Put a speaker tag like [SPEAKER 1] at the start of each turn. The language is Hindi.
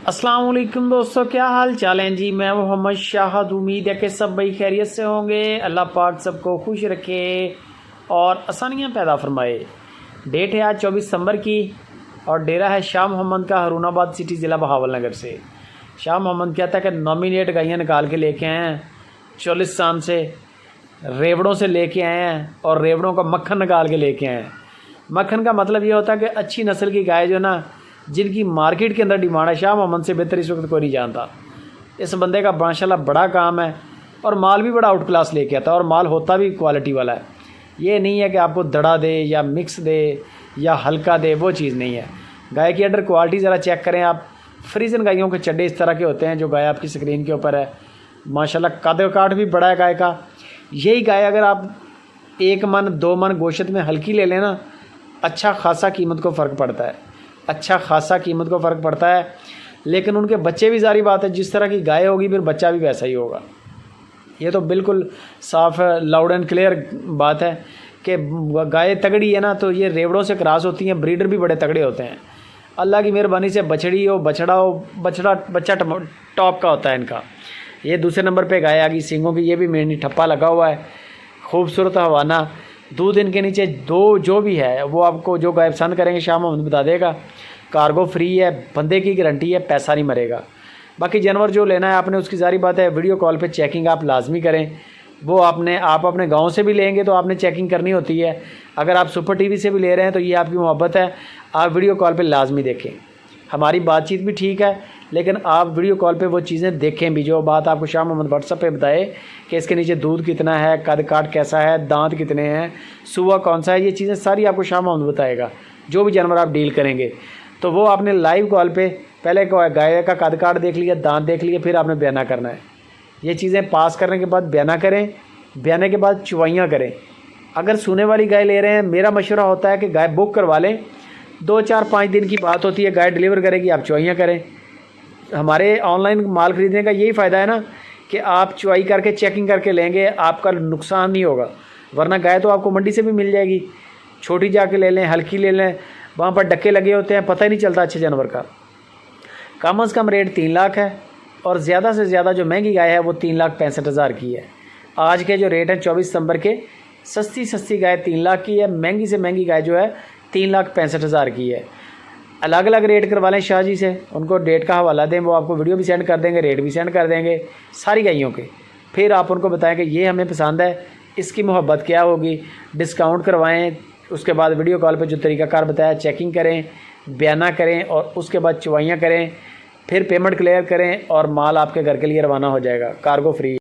[SPEAKER 1] अस्सलाम वालेकुम दोस्तों, क्या हाल चाल हैं जी। मैं मोहम्मद शाहद। उम्मीद है कि सब भाई खैरियत से होंगे। अल्लाह पाक सबको खुश रखे और आसानियाँ पैदा फरमाए। डेट है आज 24 दिसंबर की और डेरा है शाह मोहम्मद का, हरुणाबाद सिटी ज़िला बहावल नगर से। शाह मोहम्मद कहता है कि नॉमिनेट गायें निकाल के लेके आए हैं 40 शाम से, रेवड़ों से लेके आए हैं और रेवड़ों का मक्खन निकाल के लेके आए हैं। मक्खन का मतलब ये होता है कि अच्छी नस्ल की गाय जो ना, जिनकी मार्केट के अंदर डिमांड है, शाह मोहम्मद से बेहतर इस वक्त कोई नहीं जानता। इस बंदे का माशाल्लाह बड़ा काम है और माल भी बड़ा आउट क्लास लेके आता है और माल होता भी क्वालिटी वाला है। ये नहीं है कि आपको दड़ा दे या मिक्स दे या हल्का दे, वो चीज़ नहीं है। गाय की अंडर क्वालिटी ज़रा चेक करें आप। फ्रीजन गायों के चड्डे इस तरह के होते हैं जो गाय आपकी स्क्रीन के ऊपर है। माशाल्लाह कद काठ भी बड़ा है गाय का। यही गाय अगर आप 1 मन 2 मन गोश्त में हल्की ले लेना, अच्छा खासा कीमत को फ़र्क पड़ता है, अच्छा खासा कीमत को फ़र्क पड़ता है। लेकिन उनके बच्चे भी, सारी बात है, जिस तरह की गाय होगी फिर बच्चा भी वैसा ही होगा। ये तो बिल्कुल साफ लाउड एंड क्लियर बात है कि गाय तगड़ी है ना, तो ये रेवड़ों से क्रॉस होती हैं। ब्रीडर भी बड़े तगड़े होते हैं। अल्लाह की मेहरबानी से बछड़ी हो, बछड़ा हो, बच्चा टॉप का होता है इनका। ये दूसरे नंबर पे गाय आ गई सींगों की। ये भी मेहंदी ठप्पा लगा हुआ है, खूबसूरत हवाना। दूध इनके नीचे दो जो भी है वो आपको, जो गाय पसंद करेंगे शाह मोहम्मद बता देगा। कार्गो फ्री है, बंदे की गारंटी है, पैसा नहीं मरेगा। बाकी जानवर जो लेना है आपने, उसकी सारी बात है, वीडियो कॉल पे चेकिंग आप लाजमी करें। वो आप अपने गांव से भी लेंगे तो आपने चेकिंग करनी होती है। अगर आप सुपर टीवी से भी ले रहे हैं तो ये आपकी मोहब्बत है, आप वीडियो कॉल पे लाजमी देखें। हमारी बातचीत भी ठीक है, लेकिन आप वीडियो कॉल पे वो चीज़ें देखें भी, जो बात आपको शाह मोहम्मद व्हाट्सएप पे बताए कि इसके नीचे दूध कितना है, कद काट कैसा है, दांत कितने हैं, सुबह कौन सा है, ये चीज़ें सारी आपको शाह मोहम्मद बताएगा। जो भी जानवर आप डील करेंगे तो वो आपने लाइव कॉल पे पहले गाय का कद काट देख लिया, दांत देख लिए, फिर आपने बयाना करना है। ये चीज़ें पास करने के बाद बयाना करें, बयाने के बाद चुवाइयाँ करें। अगर सुने वाली गाय ले रहे हैं, मेरा मशवरा होता है कि गाय बुक करवा लें। 2 4 5 दिन की बात होती है, गाय डिलीवर करेगी, आप चुवाइयाँ करें। हमारे ऑनलाइन माल ख़रीदने का यही फ़ायदा है ना कि आप चुवाई करके चेकिंग करके लेंगे, आपका नुकसान नहीं होगा। वरना गाय तो आपको मंडी से भी मिल जाएगी, छोटी जाके ले लें, हल्की ले लें, वहाँ पर डक्के लगे होते हैं, पता ही नहीं चलता अच्छे जानवर का। कम से कम रेट 3 लाख है और ज़्यादा से ज़्यादा जो महंगी गाय है वो 3,65,000 की है। आज के जो रेट हैं 24 दिसंबर के, सस्ती गाय 3 लाख की है, महंगी से महंगी गाय जो है 3,65,000 की है। अलग अलग रेट करवा लें शाह जी से, उनको डेट का हवाला दें, वो आपको वीडियो भी सेंड कर देंगे, रेट भी सेंड कर देंगे सारी गायों के। फिर आप उनको बताएं कि ये हमें पसंद है, इसकी मोहब्बत क्या होगी, डिस्काउंट करवाएं। उसके बाद वीडियो कॉल पे जो तरीकाकार बताया, चेकिंग करें, बयाना करें और उसके बाद चुवाइयाँ करें, फिर पेमेंट क्लियर करें और माल आपके घर के लिए रवाना हो जाएगा, कार्गो फ्री।